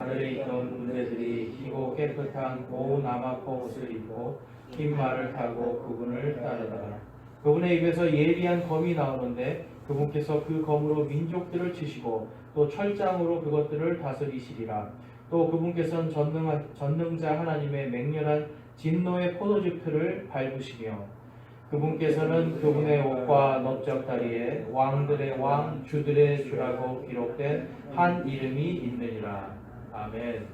하늘에 있던 군대들이 희고 깨끗한 고운 아마포 옷을 입고 흰 말을 타고 그분을 따르다가 그분의 입에서 예리한 검이 나오는데 그분께서 그 검으로 민족들을 치시고 또 철장으로 그것들을 다스리시리라. 또 그분께서는 전능자 하나님의 맹렬한 진노의 포도주 틀을 밟으시며 그분께서는 그분의 옷과 넓적다리에 왕들의 왕 주들의 주라고 기록된 한 이름이 있느니라. 아멘.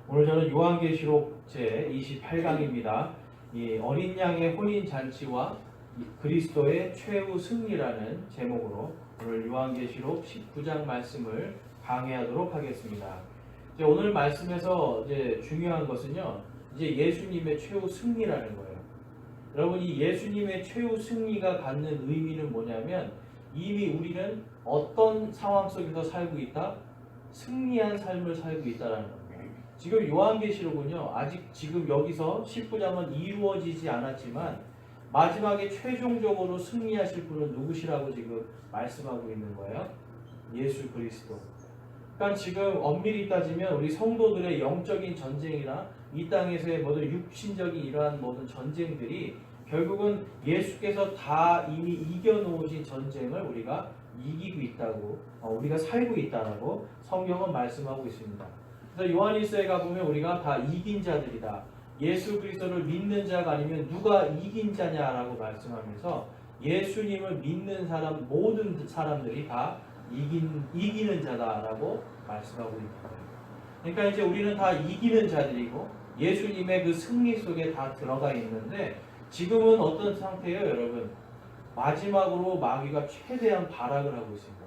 오늘 저는 요한계시록 제 28강입니다. 이 어린 양의 혼인 잔치와 그리스도의 최후 승리라는 제목으로 오늘 요한계시록 19장 말씀을 강해하도록 하겠습니다. 이제 오늘 말씀에서 이제 중요한 것은요, 이제 예수님의 최후 승리라는 거예요. 여러분, 이 예수님의 최후 승리가 갖는 의미는 뭐냐면 이미 우리는 어떤 상황 속에서 살고 있다? 승리한 삶을 살고 있다는 겁니다. 지금 요한계시록은요, 아직 지금 여기서 19장은 이루어지지 않았지만 마지막에 최종적으로 승리하실 분은 누구시라고 지금 말씀하고 있는 거예요? 예수 그리스도. 그러니까 지금 엄밀히 따지면 우리 성도들의 영적인 전쟁이나 이 땅에서의 모든 육신적인 이러한 모든 전쟁들이 결국은 예수께서 다 이미 이겨놓으신 전쟁을 우리가 이기고 있다고, 우리가 살고 있다라고 성경은 말씀하고 있습니다. 그래서 요한일서에 가보면 우리가 다 이긴 자들이다. 예수 그리스도를 믿는 자가 아니면 누가 이긴 자냐라고 말씀하면서 예수님을 믿는 사람, 모든 사람들이 다 이기는 자다라고 말씀하고 있는 거예요. 그러니까 이제 우리는 다 이기는 자들이고 예수님의 그 승리 속에 다 들어가 있는데 지금은 어떤 상태예요, 여러분? 마지막으로 마귀가 최대한 발악을 하고 있습니다.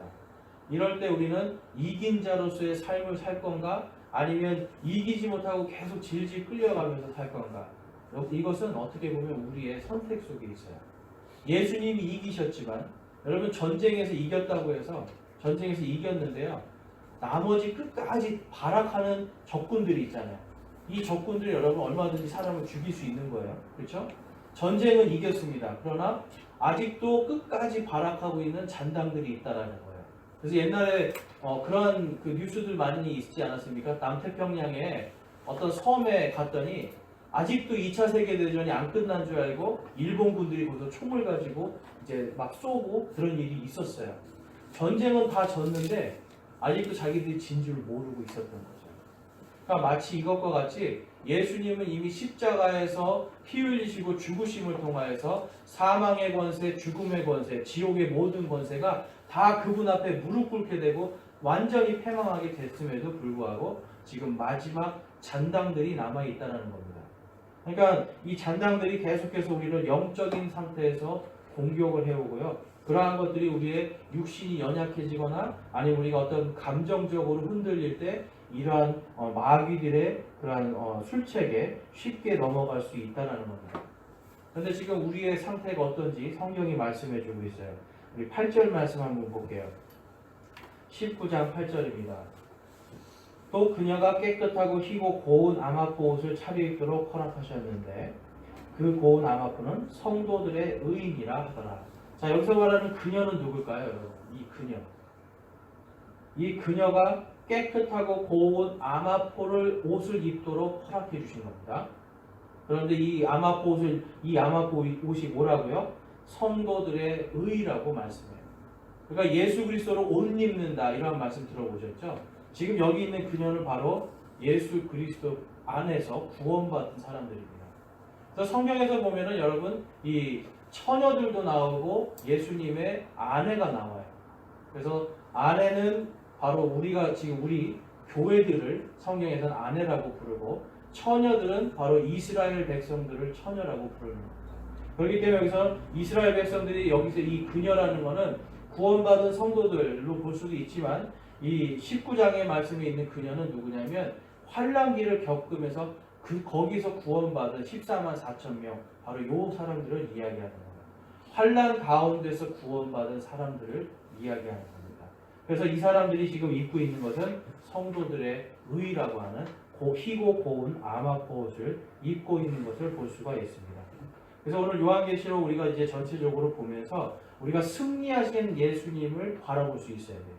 이럴 때 우리는 이긴 자로서의 삶을 살 건가? 아니면 이기지 못하고 계속 질질 끌려가면서 살 건가? 이것은 어떻게 보면 우리의 선택 속에 있어요. 예수님이 이기셨지만 여러분, 전쟁에서 이겼다고 해서 전쟁에서 이겼는데요, 나머지 끝까지 발악하는 적군들이 있잖아요. 이 적군들이 여러분 얼마든지 사람을 죽일 수 있는 거예요. 그렇죠? 전쟁은 이겼습니다. 그러나 아직도 끝까지 발악하고 있는 잔당들이 있다라는 거예요. 그래서 옛날에 그런 그 뉴스들 많이 있지 않았습니까? 남태평양에 어떤 섬에 갔더니 아직도 2차 세계대전이 안 끝난 줄 알고 일본군들이 거기서 총을 가지고 이제 막 쏘고 그런 일이 있었어요. 전쟁은 다 졌는데 아직도 자기들이 진 줄 모르고 있었던 거죠. 그러니까 마치 이것과 같이 예수님은 이미 십자가에서 피 흘리시고 죽으심을 통하여서 사망의 권세, 죽음의 권세, 지옥의 모든 권세가 다 그분 앞에 무릎 꿇게 되고 완전히 패망하게 됐음에도 불구하고 지금 마지막 잔당들이 남아있다는 겁니다. 그러니까 이 잔당들이 계속해서 우리를 영적인 상태에서 공격을 해오고요. 그러한 것들이 우리의 육신이 연약해지거나 아니면 우리가 어떤 감정적으로 흔들릴 때 이러한 마귀들의 그러한 술책에 쉽게 넘어갈 수 있다는 겁니다. 그런데 지금 우리의 상태가 어떤지 성경이 말씀해 주고 있어요. 우리 8절 말씀 한번 볼게요. 19장 8절입니다. 또 그녀가 깨끗하고 희고 고운 아마포 옷을 차려입도록 허락하셨는데 그 고운 아마포는 성도들의 의인이라 하더라. 자, 여기서 말하는 그녀는 누굴까요, 여러분? 이 그녀. 이 그녀가 깨끗하고 고운 아마포를 옷을 입도록 허락해 주신 겁니다. 그런데 이 아마포 옷이 뭐라고요? 성도들의 의라고 말씀해요. 그러니까 예수 그리스도를 옷 입는다 이런 말씀 들어보셨죠? 지금 여기 있는 그녀는 바로 예수 그리스도 안에서 구원받은 사람들입니다. 그래서 성경에서 보면은 여러분 이 처녀들도 나오고 예수님의 아내가 나와요. 그래서 아내는 바로 우리가 지금 우리 교회들을 성경에서는 아내라고 부르고 처녀들은 바로 이스라엘 백성들을 처녀라고 부르는 겁니다. 그렇기 때문에 여기서 이스라엘 백성들이 여기서 이 그녀라는 것은 구원받은 성도들로 볼 수도 있지만 이 19장의 말씀에 있는 그녀는 누구냐면 환난기를 겪으면서 거기서 구원받은 14만 4천 명 바로 요 사람들을 이야기하는 거예요. 환난 가운데서 구원받은 사람들을 이야기하는 겁니다. 그래서 이 사람들이 지금 입고 있는 것은 성도들의 의라고 하는 희고 고운 아마포 옷을 입고 있는 것을 볼 수가 있습니다. 그래서 오늘 요한계시록 우리가 이제 전체적으로 보면서 우리가 승리하신 예수님을 바라볼 수 있어야 돼요.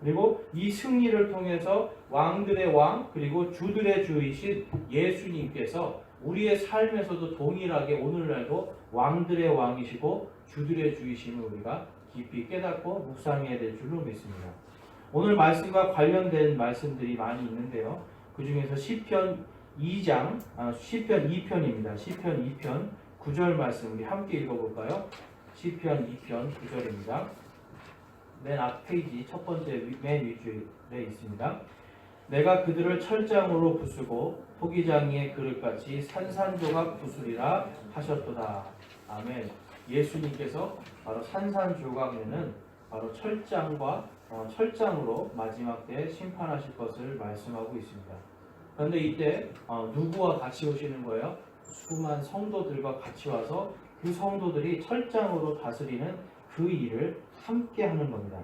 그리고 이 승리를 통해서 왕들의 왕 그리고 주들의 주이신 예수님께서 우리의 삶에서도 동일하게 오늘날도 왕들의 왕이시고 주들의 주이심을 우리가 깊이 깨닫고 묵상해야 될 줄로 믿습니다. 오늘 말씀과 관련된 말씀들이 많이 있는데요. 그 중에서 시편 2편입니다. 시편 2편 9절 말씀 우리 함께 읽어볼까요? 시편 2편 9절입니다. 맨 앞 페이지 첫 번째 맨 윗줄에 있습니다. 내가 그들을 철장으로 부수고 토기장이의 그릇같이 산산조각 부수리라 하셨도다. 아멘. 예수님께서 바로 산산조각에는 바로 철장으로 마지막 때 심판하실 것을 말씀하고 있습니다. 그런데 이때 누구와 같이 오시는 거예요? 수많은 성도들과 같이 와서 그 성도들이 철장으로 다스리는 그 일을 함께 하는 겁니다.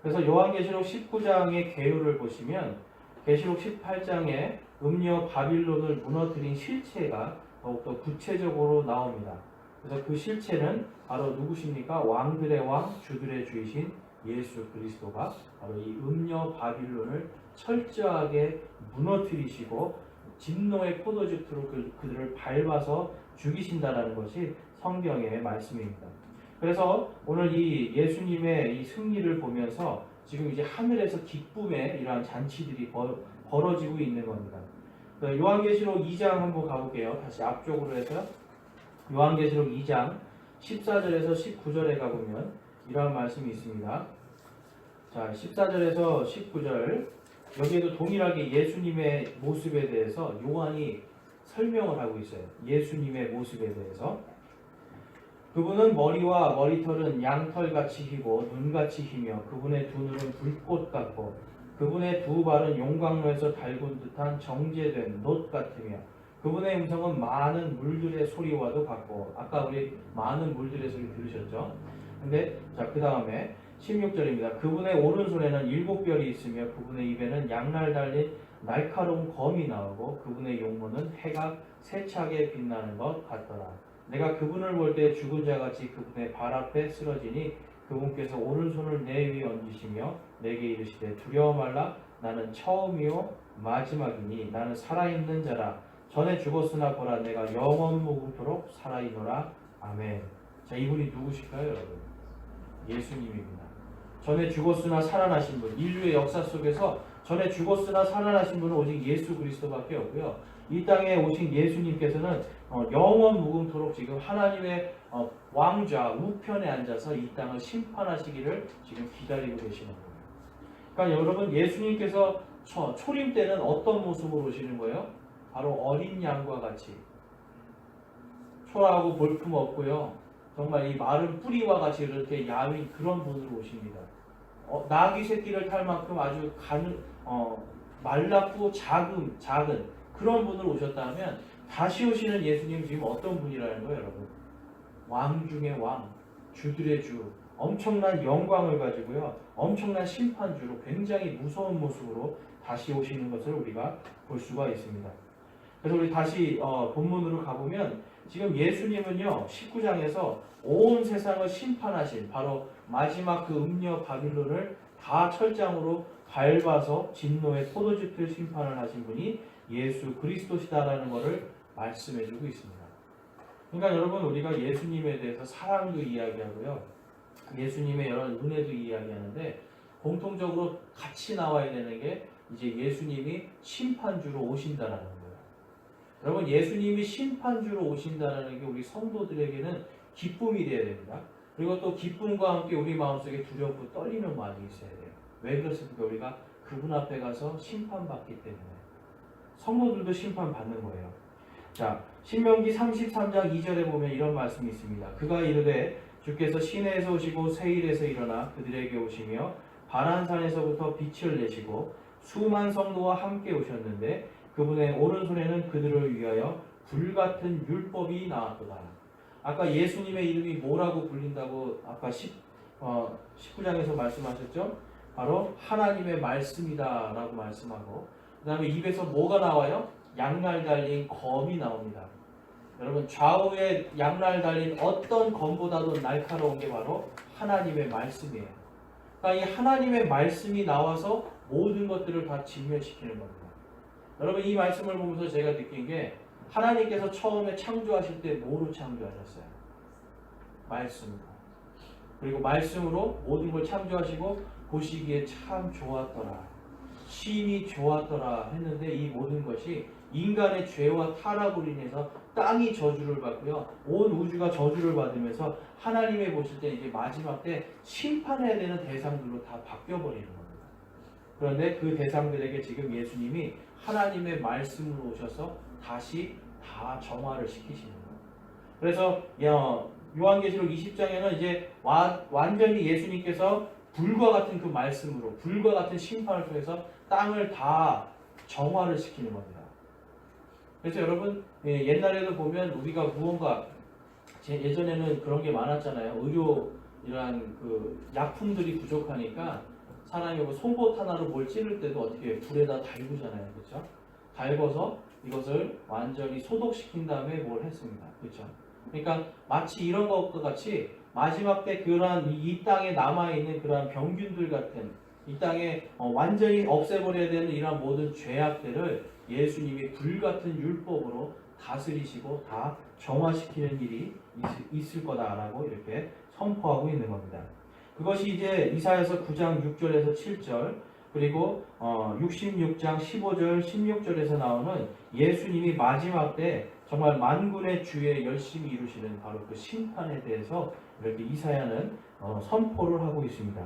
그래서 요한계시록 19장의 개요를 보시면 계시록 18장에 음녀 바빌론을 무너뜨린 실체가 더욱더 구체적으로 나옵니다. 그래서 그 실체는 바로 누구십니까? 왕들의 왕, 주들의 주이신 예수 그리스도가 바로 이 음녀 바빌론을 철저하게 무너뜨리시고 진노의 포도즙으로 그들을 밟아서 죽이신다라는 것이 성경의 말씀입니다. 그래서 오늘 이 예수님의 이 승리를 보면서 지금 이제 하늘에서 기쁨의 이러한 잔치들이 벌어지고 있는 겁니다. 요한계시록 2장 한번 가볼게요. 다시 앞쪽으로 해서 요한계시록 2장 14절에서 19절에 가보면 이러한 말씀이 있습니다. 자, 14절에서 19절 여기에도 동일하게 예수님의 모습에 대해서 요한이 설명을 하고 있어요. 예수님의 모습에 대해서 그분은 머리와 머리털은 양털같이 희고 눈같이 희며 그분의 두 눈은 불꽃 같고 그분의 두 발은 용광로에서 달군 듯한 정제된 놋 같으며 그분의 음성은 많은 물들의 소리와도 같고 아까 우리 많은 물들의 소리 들으셨죠? 근데 자, 그 다음에 16절입니다. 그분의 오른손에는 7별이 있으며 그분의 입에는 양날 달린 날카로운 검이 나오고 그분의 용모는 해가 세차게 빛나는 것 같더라. 내가 그분을 볼 때 죽은 자같이 그분의 발 앞에 쓰러지니 그분께서 오른손을 내 위에 얹으시며 내게 이르시되 두려워 말라 나는 처음이요 마지막이니 나는 살아있는 자라 전에 죽었으나 보라 내가 영원 무궁토록 살아있노라. 아멘. 자, 이분이 누구실까요, 여러분? 예수님입니다. 전에 죽었으나 살아나신 분, 인류의 역사 속에서 전에 죽었으나 살아나신 분은 오직 예수 그리스도밖에 없고요. 이 땅에 오신 예수님께서는 영원 무궁토록 지금 하나님의 왕좌 우편에 앉아서 이 땅을 심판하시기를 지금 기다리고 계시는 거예요. 그러니까 여러분 예수님께서 초림 때는 어떤 모습으로 오시는 거예요? 바로 어린 양과 같이 초라하고 볼품 없고요. 정말 이 마른 뿌리와 같이 이렇게 야윈 그런 분으로 오십니다. 나귀 새끼를 탈 만큼 아주 말랐고 작은 그런 분으로 오셨다면 다시 오시는 예수님 지금 어떤 분이라는 거예요, 여러분? 왕 중의 왕, 주들의 주, 엄청난 영광을 가지고요, 엄청난 심판주로 굉장히 무서운 모습으로 다시 오시는 것을 우리가 볼 수가 있습니다. 그래서 우리 다시 본문으로 가보면 지금 예수님은요 19장에서 온 세상을 심판하신 바로 마지막 그 음녀 바빌론을 다 철장으로 밟아서 진노의 포도즙을 심판을 하신 분이 예수 그리스도시다라는 것을 말씀해주고 있습니다. 그러니까 여러분 우리가 예수님에 대해서 사랑도 이야기하고요, 예수님의 여러 은혜도 이야기하는데 공통적으로 같이 나와야 되는 게 이제 예수님이 심판주로 오신다라는 거예요. 여러분 예수님이 심판주로 오신다는 게 우리 성도들에게는 기쁨이 되어야 됩니다. 그리고 또 기쁨과 함께 우리 마음속에 두렵고 떨리는 마음이 있어야 돼요. 왜 그렇습니까? 우리가 그분 앞에 가서 심판받기 때문에. 성도들도 심판받는 거예요. 자, 신명기 33장 2절에 보면 이런 말씀이 있습니다. 그가 이르되 주께서 시내에서 오시고 세일에서 일어나 그들에게 오시며 바란산에서부터 빛을 내시고 수만 성도와 함께 오셨는데 그분의 오른손에는 그들을 위하여 불같은 율법이 나왔도다. 아까 예수님의 이름이 뭐라고 불린다고 아까 19장에서 말씀하셨죠? 바로 하나님의 말씀이다 라고 말씀하고 그 다음에 입에서 뭐가 나와요? 양날 달린 검이 나옵니다. 여러분 좌우에 양날 달린 어떤 검보다도 날카로운 게 바로 하나님의 말씀이에요. 그러니까 이 하나님의 말씀이 나와서 모든 것들을 다 진멸시키는 겁니다. 여러분 이 말씀을 보면서 제가 느낀 게 하나님께서 처음에 창조하실 때 뭐로 창조하셨어요? 말씀으로. 그리고 말씀으로 모든 걸 창조하시고 보시기에 참 좋았더라. 심히 좋았더라 했는데 이 모든 것이 인간의 죄와 타락으로 인해서 땅이 저주를 받고요. 온 우주가 저주를 받으면서 하나님의 보실 때 이제 마지막 때 심판해야 되는 대상들로 다 바뀌어버리는 겁니다. 그런데 그 대상들에게 지금 예수님이 하나님의 말씀으로 오셔서 다시 다 정화를 시키시는 거예요. 그래서 요한계시록 20장에는 이제 완전히 예수님께서 불과 같은 그 말씀으로 불과 같은 심판을 통해서 땅을 다 정화를 시키는 겁니다. 그래서 여러분 옛날에도 보면 우리가 무언가 예전에는 그런 게 많았잖아요. 의료 이러한 그 약품들이 부족하니까 사람이 뭐 송곳 하나로 뭘 찌를 때도 어떻게 불에다 달구잖아요. 그렇죠? 달궈서 이것을 완전히 소독시킨 다음에 뭘 했습니다. 그렇죠? 그러니까 마치 이런 것과 같이 마지막 때 그러한 이 땅에 남아있는 그러한 병균들 같은 이 땅에 완전히 없애버려야 되는 이러한 모든 죄악들을 예수님이 불같은 율법으로 다스리시고 다 정화시키는 일이 있을 거다라고 이렇게 선포하고 있는 겁니다. 그것이 이제 이사야서 9장 6절에서 7절 그리고 66장 15절 16절에서 나오는 예수님이 마지막 때 정말 만군의 주에 열심히 이루시는 바로 그 심판에 대해서 이렇게 이사야는 선포를 하고 있습니다.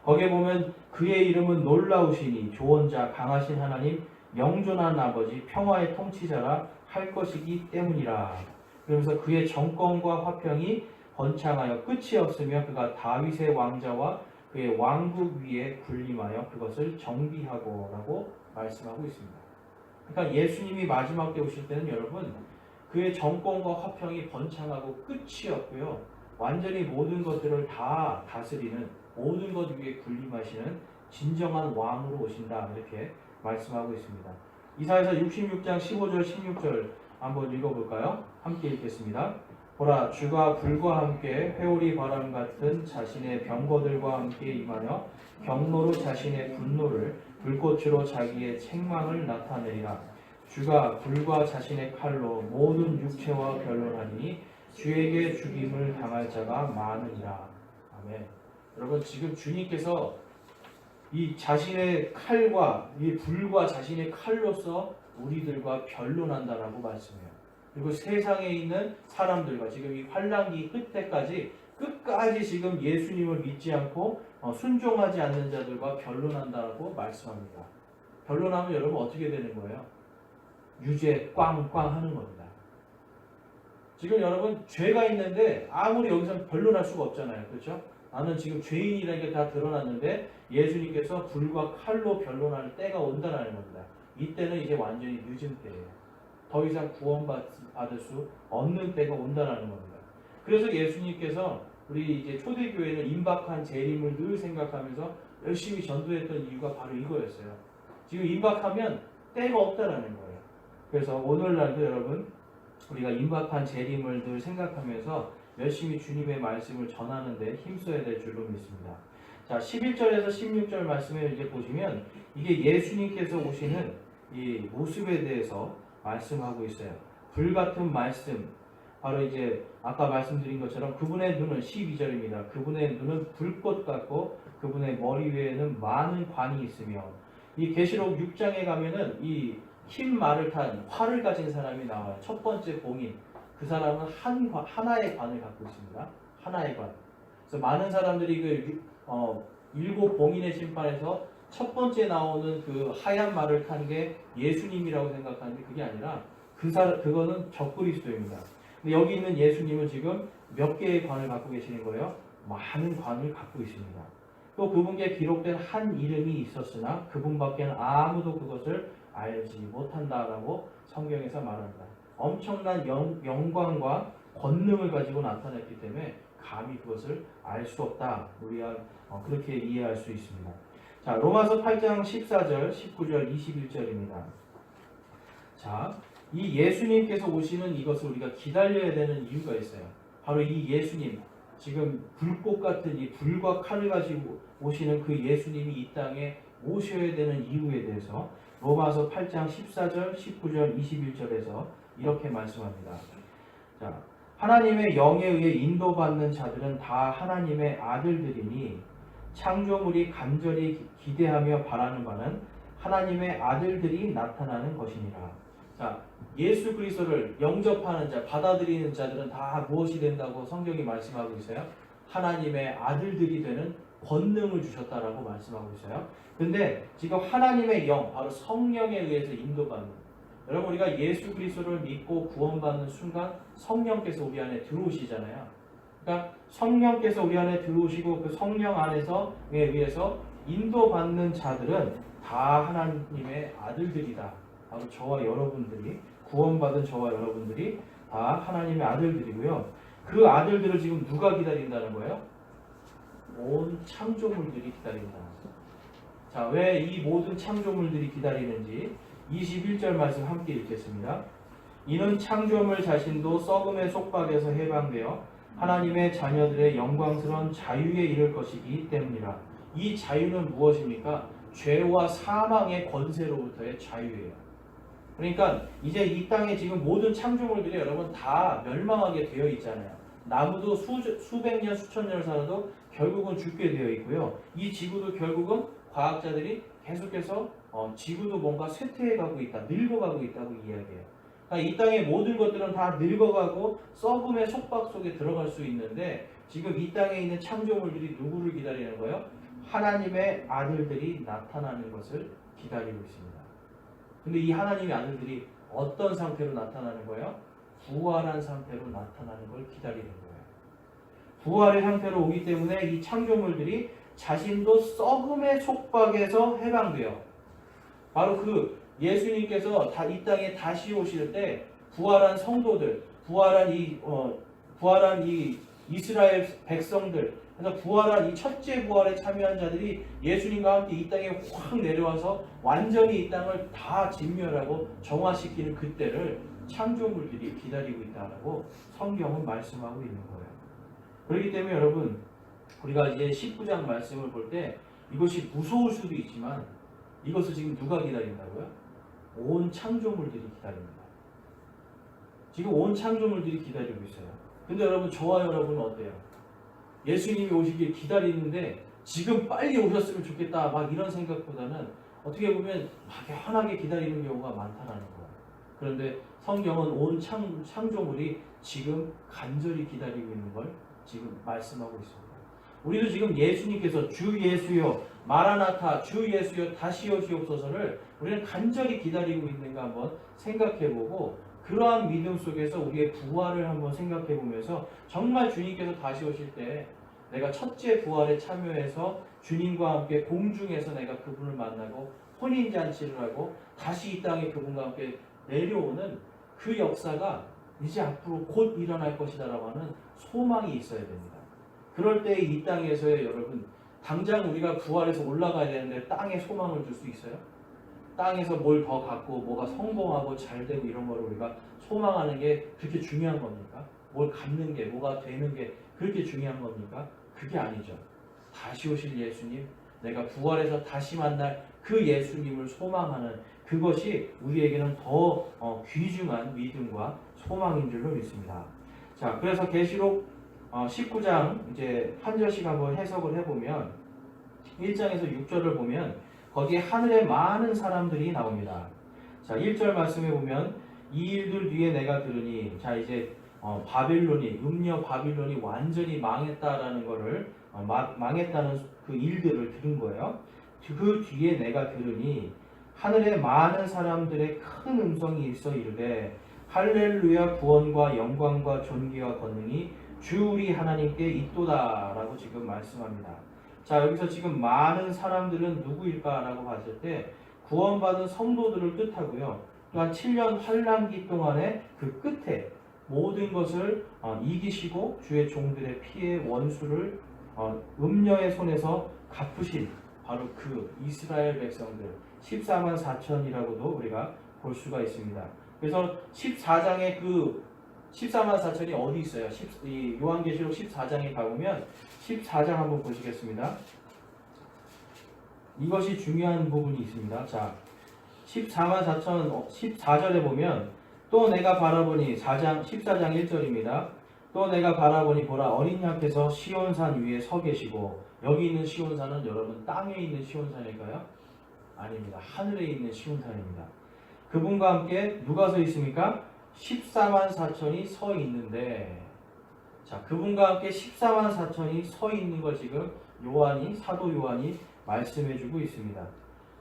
거기에 보면 그의 이름은 놀라우시니 조언자 강하신 하나님 영존한 아버지 평화의 통치자라 할 것이기 때문이라. 그러면서 그의 정권과 화평이 번창하여 끝이 없으며 그가 다윗의 왕자와 그의 왕국 위에 군림하여 그것을 정비하고 라고 말씀하고 있습니다. 그러니까 예수님이 마지막 때 오실 때는 여러분 그의 정권과 화평이 번창하고 끝이 없고요. 완전히 모든 것들을 다 다스리는 모든 것 위에 군림하시는 진정한 왕으로 오신다 이렇게 말씀하고 있습니다. 이사야서 66장 15절 16절 한번 읽어볼까요? 함께 읽겠습니다. 보라 주가 불과 함께 회오리 바람 같은 자신의 병거들과 함께 임하여 경로로 자신의 분노를 불꽃으로 자기의 책망을 나타내리라. 주가 불과 자신의 칼로 모든 육체와 변론하니 주에게 죽임을 당할 자가 많으리라. 아멘. 여러분 지금 주님께서 이 자신의 칼과 이 불과 자신의 칼로서 우리들과 변론한다라고 말씀해요. 그리고 세상에 있는 사람들과 지금 이 환난기 끝에까지 끝까지 지금 예수님을 믿지 않고 순종하지 않는 자들과 변론한다라고 말씀합니다. 변론하면 여러분 어떻게 되는 거예요? 유죄 꽝꽝 하는 겁니다. 지금 여러분 죄가 있는데 아무리 여기서 변론할 수가 없잖아요. 그렇죠? 나는 지금 죄인이라는 게 다 드러났는데 예수님께서 불과 칼로 변론할 때가 온다는 겁니다. 이때는 이제 완전히 늦은 때예요. 더 이상 구원받을 수 없는 때가 온다는 겁니다. 그래서 예수님께서 우리 이제 초대교회는 임박한 재림을 늘 생각하면서 열심히 전도했던 이유가 바로 이거였어요. 지금 임박하면 때가 없다라는 거예요. 그래서 오늘날도 여러분 우리가 임박한 재림을 늘 생각하면서 열심히 주님의 말씀을 전하는 데 힘써야 될 줄로 믿습니다. 자, 11절에서 16절 말씀에 이제 보시면 이게 예수님께서 오시는 이 모습에 대해서 말씀하고 있어요. 불같은 말씀, 바로 이제 아까 말씀드린 것처럼 그분의 눈은 12절입니다. 그분의 눈은 불꽃 같고 그분의 머리 위에는 많은 관이 있으며 이 계시록 6장에 가면은 이 흰 말을 탄 활을 가진 사람이 나와요. 첫 번째 봉인. 그 사람은 하나의 관을 갖고 있습니다. 하나의 관. 그래서 많은 사람들이 그 일곱 봉인의 심판에서 첫 번째 나오는 그 하얀 말을 탄 게 예수님이라고 생각하는데 그게 아니라 그거는 적그리스도입니다. 근데 여기 있는 예수님은 지금 몇 개의 관을 갖고 계시는 거예요? 많은 관을 갖고 있습니다. 또 그분께 기록된 한 이름이 있었으나 그분밖에는 아무도 그것을 알지 못한다라고 성경에서 말합니다. 엄청난 영광과 권능을 가지고 나타냈기 때문에 감히 그것을 알 수 없다. 우리가 그렇게 이해할 수 있습니다. 자, 로마서 8장 14절, 19절, 21절입니다. 자, 이 예수님께서 오시는 이것을 우리가 기다려야 되는 이유가 있어요. 바로 이 예수님, 지금 불꽃 같은 이 불과 칼을 가지고 오시는 그 예수님이 이 땅에 오셔야 되는 이유에 대해서 로마서 8장 14절, 19절, 21절에서 이렇게 말씀합니다. 자, 하나님의 영에 의해 인도받는 자들은 다 하나님의 아들들이니 창조물이 간절히 기대하며 바라는 바는 하나님의 아들들이 나타나는 것이니라. 자, 예수 그리스도를 영접하는 자, 받아들이는 자들은 다 무엇이 된다고 성경이 말씀하고 있어요? 하나님의 아들들이 되는 권능을 주셨다라고 말씀하고 있어요. 근데 지금 하나님의 영, 바로 성령에 의해서 인도받는, 여러분 우리가 예수 그리스도를 믿고 구원받는 순간 성령께서 우리 안에 들어오시잖아요. 그러니까 성령께서 우리 안에 들어오시고 그 성령 안에서에 의해서 인도받는 자들은 다 하나님의 아들들이다. 바로 저와 여러분들이, 구원받은 저와 여러분들이 다 하나님의 아들들이고요. 그 아들들을 지금 누가 기다린다는 거예요? 온 창조물들이 기다린다는 거예요. 자, 왜 이 모든 창조물들이 기다리는지 21절 말씀 함께 읽겠습니다. 이는 창조물 자신도 썩음의 속박에서 해방되어 하나님의 자녀들의 영광스러운 자유에 이를 것이기 때문이라. 이 자유는 무엇입니까? 죄와 사망의 권세로부터의 자유예요. 그러니까 이제 이 땅에 지금 모든 창조물들이 여러분 다 멸망하게 되어 있잖아요. 나무도 수백 년, 수천 년을 살아도 결국은 죽게 되어 있고요. 이 지구도 결국은 과학자들이 계속해서 지구도 뭔가 쇠퇴해가고 있다, 늙어가고 있다고 이야기해요. 그러니까 이 땅의 모든 것들은 다 늙어가고 썩음의 속박 속에 들어갈 수 있는데 지금 이 땅에 있는 창조물들이 누구를 기다리는 거예요? 하나님의 아들들이 나타나는 것을 기다리고 있습니다. 근데 이 하나님의 아들들이 어떤 상태로 나타나는 거예요? 부활한 상태로 나타나는 걸 기다리는 거예요. 부활의 상태로 오기 때문에 이 창조물들이 자신도 썩음의 속박에서 해방돼요. 바로 그 예수님께서 이 땅에 다시 오실 때 부활한 성도들, 부활한 이 이스라엘 백성들, 그래서 부활한 이 첫째 부활에 참여한 자들이 예수님과 함께 이 땅에 확 내려와서 완전히 이 땅을 다 진멸하고 정화시키는 그때를 창조물들이 기다리고 있다라고 성경은 말씀하고 있는 거예요. 그렇기 때문에 여러분 우리가 이제 19장 말씀을 볼 때 이것이 무서울 수도 있지만 이것을 지금 누가 기다린다고요? 온 창조물들이 기다립니다. 지금 온 창조물들이 기다리고 있어요. 근데 여러분 저와 여러분은 어때요? 예수님이 오시길 기다리는데 지금 빨리 오셨으면 좋겠다 막 이런 생각보다는 어떻게 보면 막연하게 기다리는 경우가 많다라는 거예요. 그런데 성경은 온 창조물이 지금 간절히 기다리고 있는 걸 지금 말씀하고 있습니다. 우리도 지금 예수님께서 주 예수여 마라나타 주 예수여 다시 오시옵소서를 우리는 간절히 기다리고 있는가 한번 생각해보고 그러한 믿음 속에서 우리의 부활을 한번 생각해보면서 정말 주님께서 다시 오실 때 내가 첫째 부활에 참여해서 주님과 함께 공중에서 내가 그분을 만나고 혼인잔치를 하고 다시 이 땅에 그분과 함께 내려오는 그 역사가 이제 앞으로 곧 일어날 것이다라고 하는 소망이 있어야 됩니다. 그럴 때 이 땅에서의 여러분 당장 우리가 부활해서 올라가야 되는데 땅에 소망을 줄 수 있어요? 땅에서 뭘 더 갖고 뭐가 성공하고 잘 되고 이런 거를 우리가 소망하는 게 그렇게 중요한 겁니까? 뭘 갖는 게 뭐가 되는 게 그렇게 중요한 겁니까? 그게 아니죠. 다시 오실 예수님, 내가 부활해서 다시 만날 그 예수님을 소망하는 그것이 우리에게는 더 귀중한 믿음과 소망인 줄로 믿습니다. 자, 그래서 계시록 19장 이제 한 절씩 한번 해석을 해보면 1장에서 6절을 보면 거기에 하늘에 많은 사람들이 나옵니다. 자, 1절 말씀해 보면 이 일들 뒤에 내가 들으니 자 이제 바빌론이 음녀 바빌론이 완전히 망했다라는 거를 망했다는 그 일들을 들은 거예요. 그 뒤에 내가 들으니 하늘에 많은 사람들의 큰 음성이 있어 이르되 할렐루야 구원과 영광과 존귀와 권능이 주 우리 하나님께 있도다라고 지금 말씀합니다. 자, 여기서 지금 많은 사람들은 누구일까라고 봤을 때 구원받은 성도들을 뜻하고요. 또한 7년 환난기 동안의 그 끝에 모든 것을 이기시고 주의 종들의 피의 원수를 음녀의 손에서 갚으신 바로 그 이스라엘 백성들 14만 4천이라고도 우리가 볼 수가 있습니다. 그래서 14장의 그 14만 4천이 어디 있어요? 요한계시록 14장에 가보면 14장 한번 보시겠습니다. 이것이 중요한 부분이 있습니다. 자, 14만 4천 14절에 보면 또 내가 바라보니 14장 1절입니다. 또 내가 바라보니 보라 어린 양께서 시온산 위에 서 계시고 여기 있는 시온산은 여러분 땅에 있는 시온산일까요? 아닙니다. 하늘에 있는 시온산입니다. 그분과 함께 누가 서 있습니까? 14만 4천이 서 있는데 자 그분과 함께 14만 4천이 서 있는 걸 지금 사도 요한이 말씀해주고 있습니다.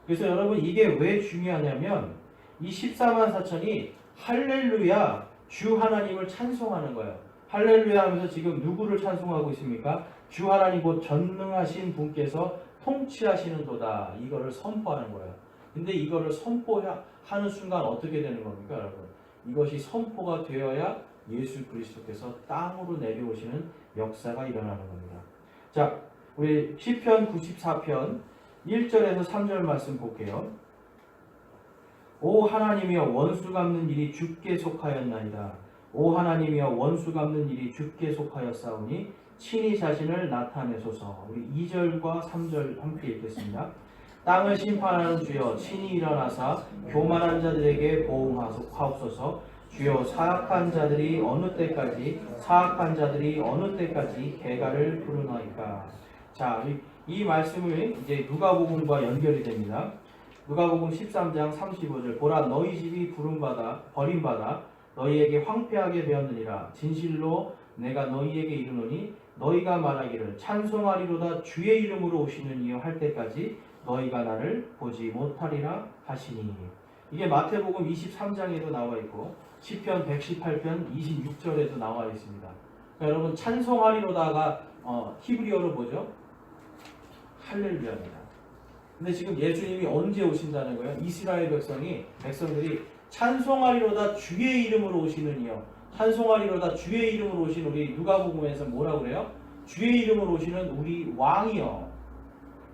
그래서 여러분 이게 왜 중요하냐면 이 14만 4천이 할렐루야 주 하나님을 찬송하는 거예요. 할렐루야 하면서 지금 누구를 찬송하고 있습니까? 주 하나님 곧 전능하신 분께서 통치하시는 도다. 이거를 선포하는 거예요. 근데 이거를 선포하는 순간 어떻게 되는 겁니까 여러분? 이것이 선포가 되어야 예수 그리스도께서 땅으로 내려오시는 역사가 일어나는 겁니다. 자, 우리 시편 94편 1절에서 3절 말씀 볼게요. 오 하나님이여 원수 갚는 일이 주께 속하였나이다. 오 하나님이여 원수 갚는 일이 주께 속하였사오니 친히 자신을 나타내소서. 우리 2절과 3절 함께 읽겠습니다. 땅을 심판하는 주여 친히 일어나사 교만한 자들에게 보응하옵소서. 주여 사악한 자들이 어느 때까지 개가를 부르나이까. 자, 이 말씀을 이제 누가복음과 연결이 됩니다. 누가복음 13장 35절 보라 너희 집이 버림받아 너희에게 황폐하게 되었느니라. 진실로 내가 너희에게 이르노니 너희가 말하기를 찬송하리로다 주의 이름으로 오시는 이여 할 때까지 너희가 나를 보지 못하리라 하시니. 이게 마태복음 23장에도 나와 있고 시편 118편 26절에도 나와 있습니다. 그러니까 여러분 찬송하리로다가 히브리어로 뭐죠? 할렐루야입니다. 근데 지금 예수님이 언제 오신다는 거예요? 이스라엘 백성들이 찬송하리로다 주의 이름으로 오시는 이여, 찬송하리로다 주의 이름으로 오신 우리 누가복음에서 뭐라고 그래요? 주의 이름으로 오시는 우리 왕이여,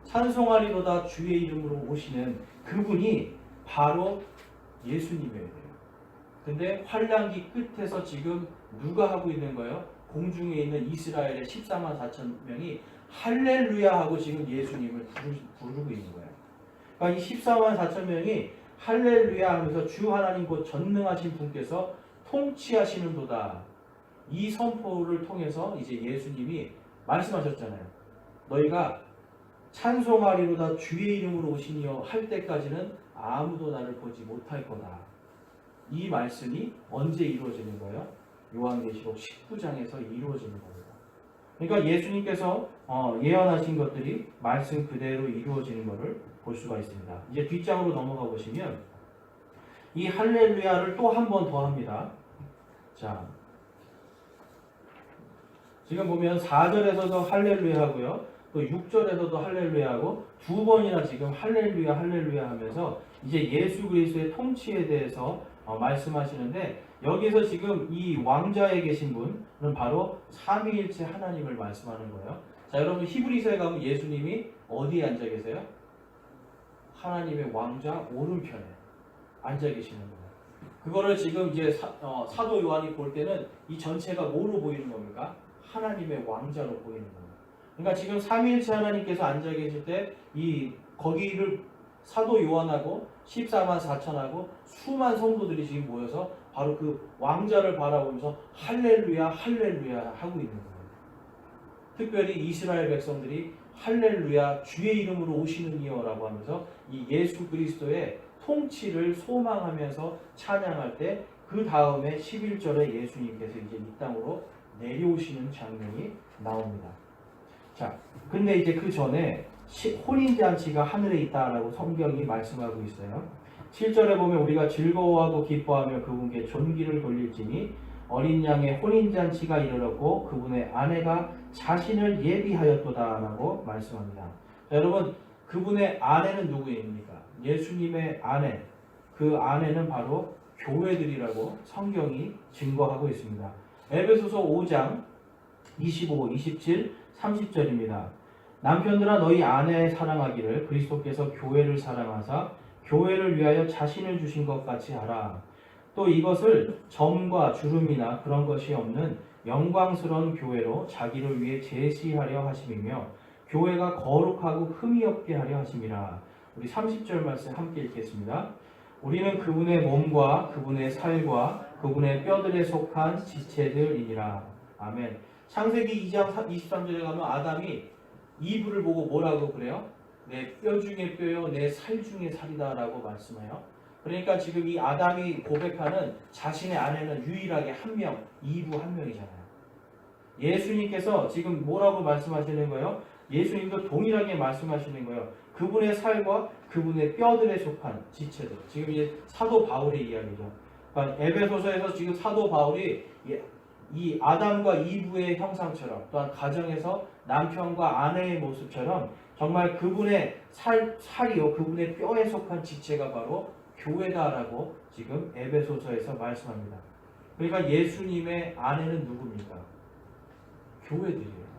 찬송하리로다 주의 이름으로 오시는 그분이 바로 예수님이어야 돼요. 근데 환란기 끝에서 지금 누가 하고 있는 거예요? 공중에 있는 이스라엘의 14만 4천 명이 할렐루야 하고 지금 예수님을 부르고 있는 거예요. 그러니까 이 14만 4천 명이 할렐루야 하면서 주 하나님 곧 전능하신 분께서 통치하시는 도다. 이 선포를 통해서 이제 예수님이 말씀하셨잖아요. 너희가 찬송하리로다 주의 이름으로 오시니여 할 때까지는 아무도 나를 보지 못할 거다. 이 말씀이 언제 이루어지는 거예요? 요한계시록 19장에서 이루어지는 겁니다. 그러니까 예수님께서 예언하신 것들이 말씀 그대로 이루어지는 것을 볼 수가 있습니다. 이제 뒷장으로 넘어가 보시면 이 할렐루야를 또 한 번 더 합니다. 자, 지금 보면 4절에서도 할렐루야 하고요. 또 6절에서도 할렐루야 하고 두 번이나 지금 할렐루야 하면서 이제 예수 그리스도의 통치에 대해서 말씀하시는데 여기서 지금 이 왕좌에 계신 분은 바로 삼위일체 하나님을 말씀하는 거예요. 자, 여러분 히브리서에 가면 예수님이 어디에 앉아 계세요? 하나님의 왕좌 오른편에 앉아 계시는 거예요. 그거를 지금 이제 사도 요한이 볼 때는 이 전체가 뭐로 보이는 겁니까? 하나님의 왕좌로 보이는 겁니다. 그러니까 지금 삼위일체 하나님께서 앉아 계실 때 거기를 사도 요한하고 14만 4천하고 수많은 성도들이 지금 모여서 바로 그 왕좌를 바라보면서 할렐루야 하고 있는 거예요. 특별히 이스라엘 백성들이 할렐루야 주의 이름으로 오시는 이여라고 하면서 이 예수 그리스도의 통치를 소망하면서 찬양할 때 그 다음에 11절에 예수님께서 이제 이 땅으로 내려오시는 장면이 나옵니다. 자, 근데 이제 그 전에 혼인잔치가 하늘에 있다라고 성경이 말씀하고 있어요. 7절에 보면 우리가 즐거워하고 기뻐하며 그분께 존귀를 돌릴지니 어린 양의 혼인잔치가 이르렀고 그분의 아내가 자신을 예비하였도다라고 말씀합니다. 자, 여러분 그분의 아내는 누구입니까? 예수님의 아내. 그 아내는 바로 교회들이라고 성경이 증거하고 있습니다. 에베소서 5장 25, 27, 30절입니다. 남편들아 너희 아내 사랑하기를 그리스도께서 교회를 사랑하사 교회를 위하여 자신을 주신 것 같이 하라. 또 이것을 점과 주름이나 그런 것이 없는 영광스러운 교회로 자기를 위해 제시하려 하심이며 교회가 거룩하고 흠이 없게 하려 하심이라. 우리 30절 말씀 함께 읽겠습니다. 우리는 그분의 몸과 그분의 살과 그분의 뼈들에 속한 지체들이니라. 아멘. 창세기 2장 23절에 가면 아담이 이브를 보고 뭐라고 그래요? 내 뼈 중에 뼈요 내 살 중에 살이다 라고 말씀해요. 그러니까 지금 이 아담이 고백하는 자신의 아내는 유일하게 한 명, 이브 한 명이잖아요. 예수님께서 지금 뭐라고 말씀하시는 거예요? 예수님도 동일하게 말씀하시는 거예요. 그분의 살과 그분의 뼈들에 속한 지체들. 지금 이제 사도 바울의 이야기죠. 그러니까 에베소서에서 지금 사도 바울이 이 아담과 이브의 형상처럼 또한 가정에서 남편과 아내의 모습처럼 정말 그분의 살이요 그분의 뼈에 속한 지체가 바로 교회다라고 지금 에베소서에서 말씀합니다. 그러니까 예수님의 아내는 누굽니까? 교회들이에요.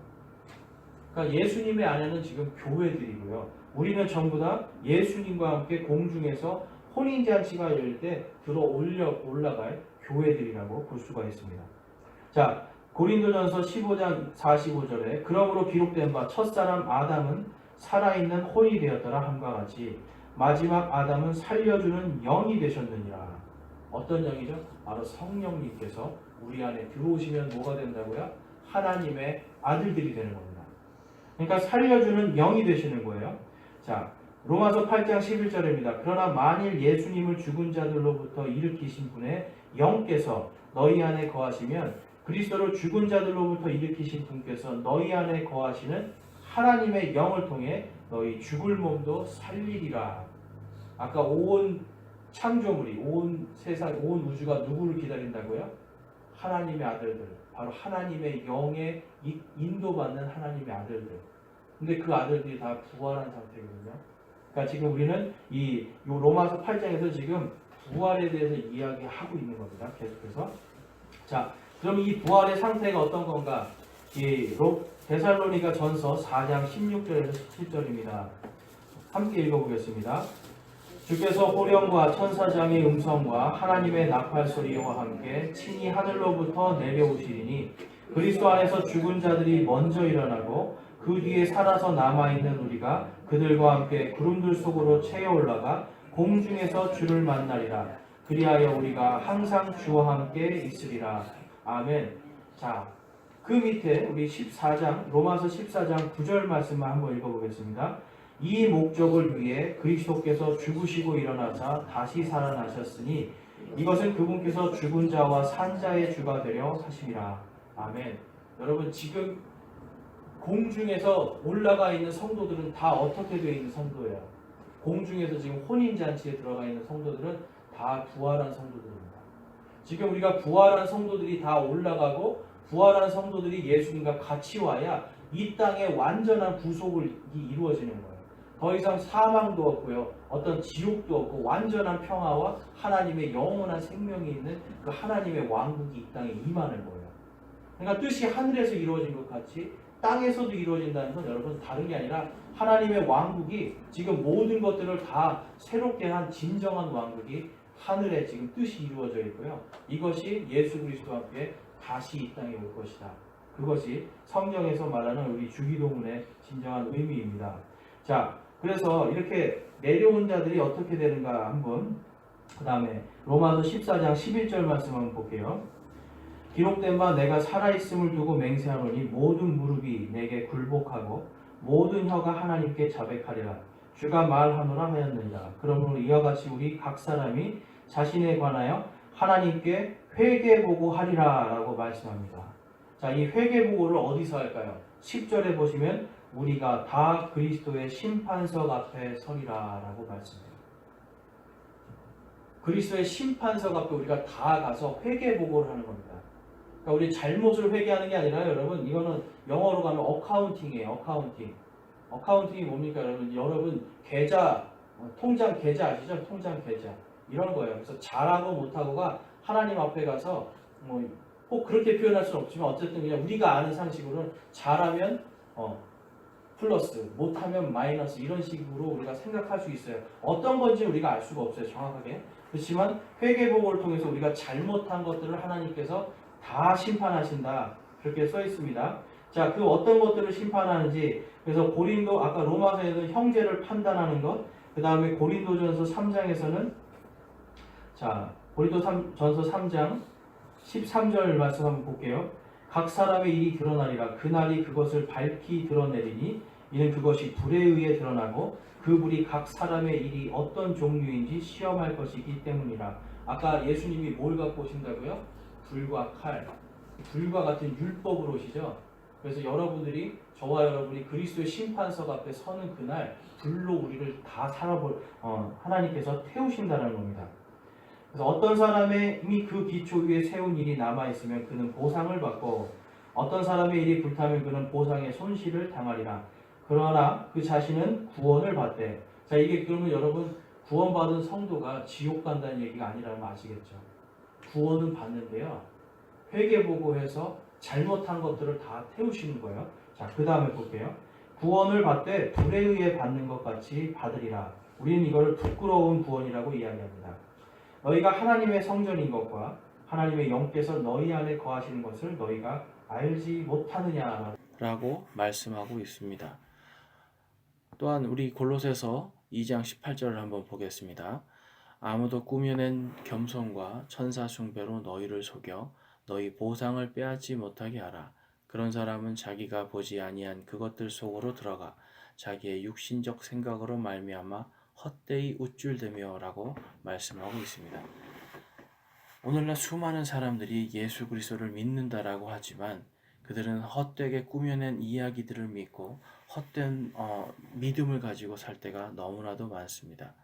그러니까 예수님의 아내는 지금 교회들이고요. 우리는 전부 다 예수님과 함께 공중에서 혼인잔치가 열릴 때 올라갈 교회들이라고 볼 수가 있습니다. 자, 고린도전서 15장 45절에 그러므로 기록된 바 첫사람 아담은 살아있는 혼이 되었더라 함과 같이 마지막 아담은 살려주는 영이 되셨느니라. 어떤 영이죠? 바로 성령님께서 우리 안에 들어오시면 뭐가 된다고요? 하나님의 아들들이 되는 겁니다. 그러니까 살려주는 영이 되시는 거예요. 자, 로마서 8장 11절입니다. 그러나 만일 예수님을 죽은 자들로부터 일으키신 분의 영께서 너희 안에 거하시면 그리스도를 죽은 자들로부터 일으키신 분께서 너희 안에 거하시는 하나님의 영을 통해 너희 죽을 몸도 살리리라. 아까 온 창조물이, 온 세상, 온 우주가 누구를 기다린다고요? 하나님의 아들들, 바로 하나님의 영에 인도받는 하나님의 아들들. 근데 그 아들들이 다 부활한 상태거든요. 그러니까 지금 우리는 이 로마서 8장에서 지금 부활에 대해서 이야기하고 있는 겁니다. 계속해서. 자, 그럼 이 부활의 상태가 어떤 건가? 이 데살로니가 전서 4장 16절에서 17절입니다. 함께 읽어보겠습니다. 주께서 호령과 천사장의 음성과 하나님의 나팔 소리와 함께 친히 하늘로부터 내려오시리니 그리스도 안에서 죽은 자들이 먼저 일어나고 그 뒤에 살아서 남아있는 우리가 그들과 함께 구름들 속으로 채어 올라가 공중에서 주를 만나리라. 그리하여 우리가 항상 주와 함께 있으리라. 아멘. 자, 그 밑에 우리 14장 로마서 14장 9절 말씀만 한번 읽어보겠습니다. 이 목적을 위해 그리스도께서 죽으시고 일어나사 다시 살아나셨으니 이것은 그분께서 죽은 자와 산 자의 주가 되려 하심이라. 아멘. 여러분 지금 공중에서 올라가 있는 성도들은 다 어떻게 되어 있는 성도예요? 공중에서 지금 혼인잔치에 들어가 있는 성도들은 다 부활한 성도들입니다. 지금 우리가 부활한 성도들이 다 올라가고 부활한 성도들이 예수님과 같이 와야 이 땅에 완전한 구속이 이루어지는 거예요. 더 이상 사망도 없고요. 어떤 지옥도 없고 완전한 평화와 하나님의 영원한 생명이 있는 그 하나님의 왕국이 이 땅에 임하는 거예요. 그러니까 뜻이 하늘에서 이루어진 것 같이 땅에서도 이루어진다는 건 여러분 다른 게 아니라 하나님의 왕국이 지금 모든 것들을 다 새롭게 한 진정한 왕국이 하늘에 지금 뜻이 이루어져 있고요. 이것이 예수 그리스도와 함께 다시 이 땅에 올 것이다. 그것이 성경에서 말하는 우리 주기도문의 진정한 의미입니다. 자, 그래서 이렇게 내려온 자들이 어떻게 되는가 한번 그 다음에 로마서 14장 11절 말씀 한번 볼게요. 기록된 바 내가 살아있음을 두고 맹세하노니 모든 무릎이 내게 굴복하고 모든 혀가 하나님께 자백하리라. 주가 말하노라 하였느니라. 그러므로 이와 같이 우리 각 사람이 자신에 관하여 하나님께 회개보고 하리라 라고 말씀합니다. 자, 이 회개보고를 어디서 할까요? 10절에 보시면 우리가 다 그리스도의 심판석 앞에 서리라 라고 말씀해요. 그리스도의 심판석 앞에 우리가 다 가서 회개보고를 하는 겁니다. 그러니까 우리 잘못을 회개하는 게 아니라 여러분 이거는 영어로 가면 어카운팅이에요. 어카운팅. 어카운팅이 뭡니까 여러분? 여러분 계좌, 통장 계좌 아시죠? 통장 계좌. 이런 거예요. 그래서 잘하고 못하고가 하나님 앞에 가서 꼭 그렇게 표현할 수는 없지만 어쨌든 그냥 우리가 아는 상식으로는 잘하면 플러스, 못하면 마이너스 이런 식으로 우리가 생각할 수 있어요. 어떤 건지 우리가 알 수가 없어요. 정확하게. 그렇지만 회개복음을 통해서 우리가 잘못한 것들을 하나님께서 다 심판하신다. 그렇게 써 있습니다. 자, 그 어떤 것들을 심판하는지, 그래서 고린도, 아까 로마서에서 형제를 판단하는 것, 그 다음에 고린도전서 3장에서는, 자, 고린도전서 3장 13절 말씀 한번 볼게요. 각 사람의 일이 드러나리라. 그날이 그것을 밝히 드러내리니 이는 그것이 불에 의해 드러나고 그 불이 각 사람의 일이 어떤 종류인지 시험할 것이기 때문이라. 아까 예수님이 뭘 갖고 오신다고요? 불과 칼, 불과 같은 율법으로 오시죠. 그래서 여러분들이, 저와 여러분이 그리스도의 심판석 앞에 서는 그날 불로 우리를 다 하나님께서 태우신다는 겁니다. 그래서 어떤 사람이 그 기초 위에 세운 일이 남아있으면 그는 보상을 받고 어떤 사람의 일이 불타면 그는 보상의 손실을 당하리라. 그러나 그 자신은 구원을 받되. 자, 이게 그러면 여러분, 구원받은 성도가 지옥 간다는 얘기가 아니라는 거 아시겠죠? 구원은 받는데요, 회개보고해서 잘못한 것들을 다 태우시는 거예요. 자, 그 다음에 볼게요. 구원을 받되 불에 의해 받는 것 같이 받으리라. 우리는 이걸 부끄러운 구원이라고 이야기합니다. 너희가 하나님의 성전인 것과 하나님의 영께서 너희 안에 거하시는 것을 너희가 알지 못하느냐 라고 말씀하고 있습니다. 또한 우리 골로새서 2장 18절을 한번 보겠습니다. 아무도 꾸며낸 겸손과 천사 숭배로 너희를 속여 너희 보상을 빼앗지 못하게 하라. 그런 사람은 자기가 보지 아니한 그것들 속으로 들어가 자기의 육신적 생각으로 말미암아 헛되이 우쭐대며 라고 말씀하고 있습니다. 오늘날 수많은 사람들이 예수 그리스도를 믿는다라고 하지만 그들은 헛되게 꾸며낸 이야기들을 믿고 헛된 믿음을 가지고 살 때가 너무나도 많습니다.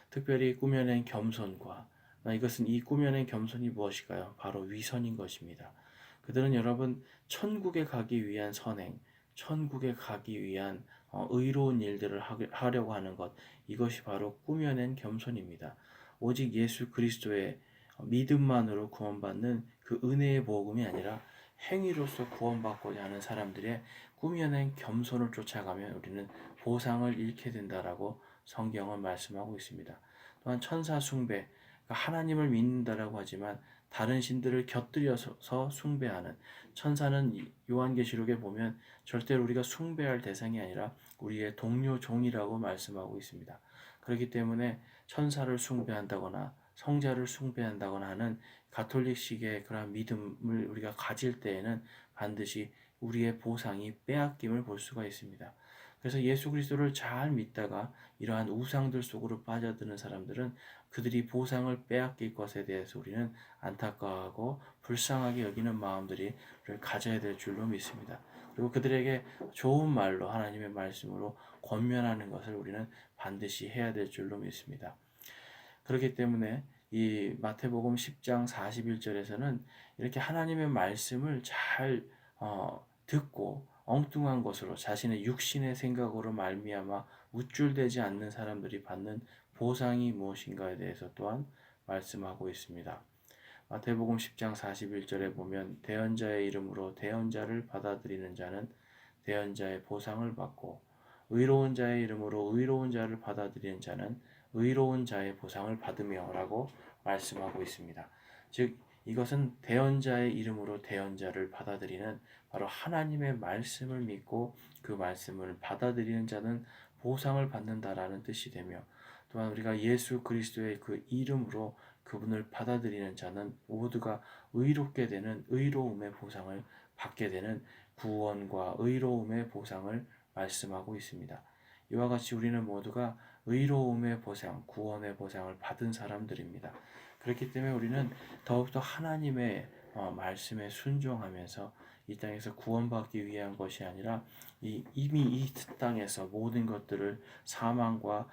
특별히 꾸며낸 겸손과, 이것은 이 꾸며낸 겸손이 무엇일까요? 바로 위선인 것입니다. 그들은 여러분, 천국에 가기 위한 선행, 천국에 가기 위한 의로운 일들을 하려고 하는 것, 이것이 바로 꾸며낸 겸손입니다. 오직 예수 그리스도의 믿음만으로 구원받는 그 은혜의 복음이 아니라 행위로서 구원받고자 하는 사람들의 꾸며낸 겸손을 쫓아가면 우리는 보상을 잃게 된다라고 성경은 말씀하고 있습니다. 또한 천사 숭배, 하나님을 믿는다라고 하지만 다른 신들을 곁들여서 숭배하는, 천사는 요한계시록에 보면 절대로 우리가 숭배할 대상이 아니라 우리의 동료 종이라고 말씀하고 있습니다. 그렇기 때문에 천사를 숭배한다거나 성자를 숭배한다거나 하는 가톨릭식의 그런 믿음을 우리가 가질 때에는 반드시 우리의 보상이 빼앗김을 볼 수가 있습니다. 그래서 예수 그리스도를 잘 믿다가 이러한 우상들 속으로 빠져드는 사람들은 그들이 보상을 빼앗길 것에 대해서 우리는 안타까워하고 불쌍하게 여기는 마음들을 가져야 될 줄로 믿습니다. 그리고 그들에게 좋은 말로, 하나님의 말씀으로 권면하는 것을 우리는 반드시 해야 될 줄로 믿습니다. 그렇기 때문에 이 마태복음 10장 41절에서는 이렇게 하나님의 말씀을 잘 듣고 엉뚱한 것으로 자신의 육신의 생각으로 말미암아 우쭐대지 않는 사람들이 받는 보상이 무엇인가에 대해서 또한 말씀하고 있습니다. 마태복음 10장 41절에 보면 대언자의 이름으로 대언자를 받아들이는 자는 대언자의 보상을 받고 의로운 자의 이름으로 의로운 자를 받아들이는 자는 의로운 자의 보상을 받으며 라고 말씀하고 있습니다. 즉 이것은 대언자의 이름으로 대언자를 받아들이는 바로 하나님의 말씀을 믿고 그 말씀을 받아들이는 자는 보상을 받는다라는 뜻이 되며, 또한 우리가 예수 그리스도의 그 이름으로 그분을 받아들이는 자는 모두가 의롭게 되는 의로움의 보상을 받게 되는 구원과 의로움의 보상을 말씀하고 있습니다. 이와 같이 우리는 모두가 의로움의 보상, 구원의 보상을 받은 사람들입니다. 그렇기 때문에 우리는 더욱더 하나님의 말씀에 순종하면서 이 땅에서 구원받기 위한 것이 아니라 이미 이 땅에서 모든 것들을, 사망과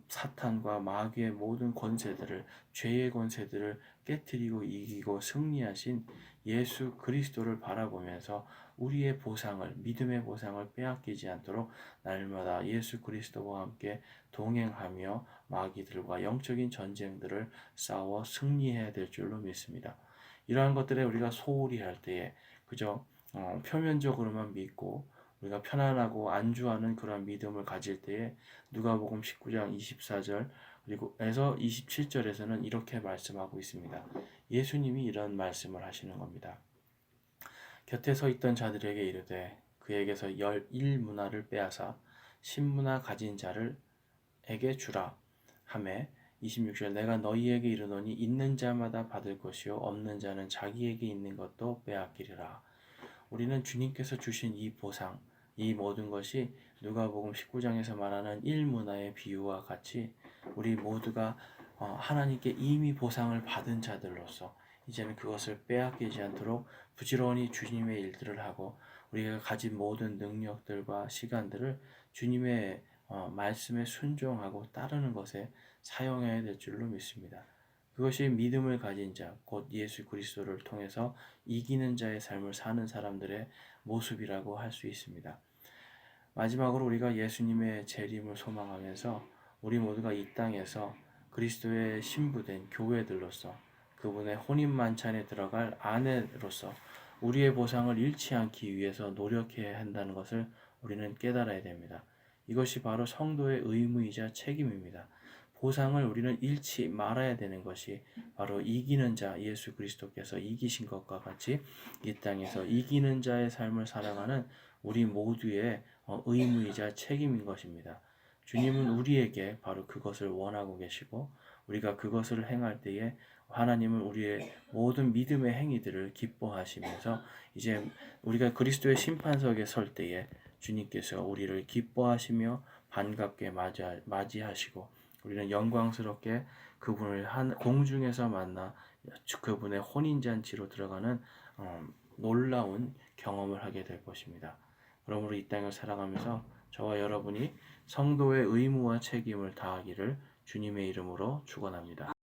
사탄과 마귀의 모든 권세들을, 죄의 권세들을 깨뜨리고 이기고 승리하신 예수 그리스도를 바라보면서 우리의 보상을, 믿음의 보상을 빼앗기지 않도록 날마다 예수 그리스도와 함께 동행하며 마귀들과 영적인 전쟁들을 싸워 승리해야 될 줄로 믿습니다. 이러한 것들에 우리가 소홀히 할 때에 그저 표면적으로만 믿고 우리가 편안하고 안주하는 그런 믿음을 가질 때에 누가복음 19장 24절 그리고 에서 27절에서는 이렇게 말씀하고 있습니다. 예수님이 이런 말씀을 하시는 겁니다. 곁에 서 있던 자들에게 이르되 그에게서 11문화를 빼앗아 10문화 가진 자를에게 주라 하매 26절 내가 너희에게 이르노니 있는 자마다 받을 것이요 없는 자는 자기에게 있는 것도 빼앗기리라. 우리는 주님께서 주신 이 보상, 이 모든 것이 누가복음 19장에서 말하는 1문화의 비유와 같이 우리 모두가 하나님께 이미 보상을 받은 자들로서 이제는 그것을 빼앗기지 않도록 부지런히 주님의 일들을 하고 우리가 가진 모든 능력들과 시간들을 주님의 말씀에 순종하고 따르는 것에 사용해야 될 줄로 믿습니다. 그것이 믿음을 가진 자, 곧 예수 그리스도를 통해서 이기는 자의 삶을 사는 사람들의 모습이라고 할 수 있습니다. 마지막으로 우리가 예수님의 재림을 소망하면서 우리 모두가 이 땅에서 그리스도의 신부된 교회들로서 그분의 혼인 만찬에 들어갈 아내로서 우리의 보상을 잃지 않기 위해서 노력해야 한다는 것을 우리는 깨달아야 됩니다. 이것이 바로 성도의 의무이자 책임입니다. 보상을 우리는 잃지 말아야 되는 것이 바로 이기는 자 예수 그리스도께서 이기신 것과 같이 이 땅에서 이기는 자의 삶을 살아가는 우리 모두의 의무이자 책임인 것입니다. 주님은 우리에게 바로 그것을 원하고 계시고 우리가 그것을 행할 때에 하나님은 우리의 모든 믿음의 행위들을 기뻐하시면서 이제 우리가 그리스도의 심판석에 설 때에 주님께서 우리를 기뻐하시며 반갑게 맞이하시고 우리는 영광스럽게 그분을 공중에서 만나 그분의 혼인잔치로 들어가는 놀라운 경험을 하게 될 것입니다. 그러므로 이 땅을 살아가면서 저와 여러분이 성도의 의무와 책임을 다하기를 주님의 이름으로 축원합니다.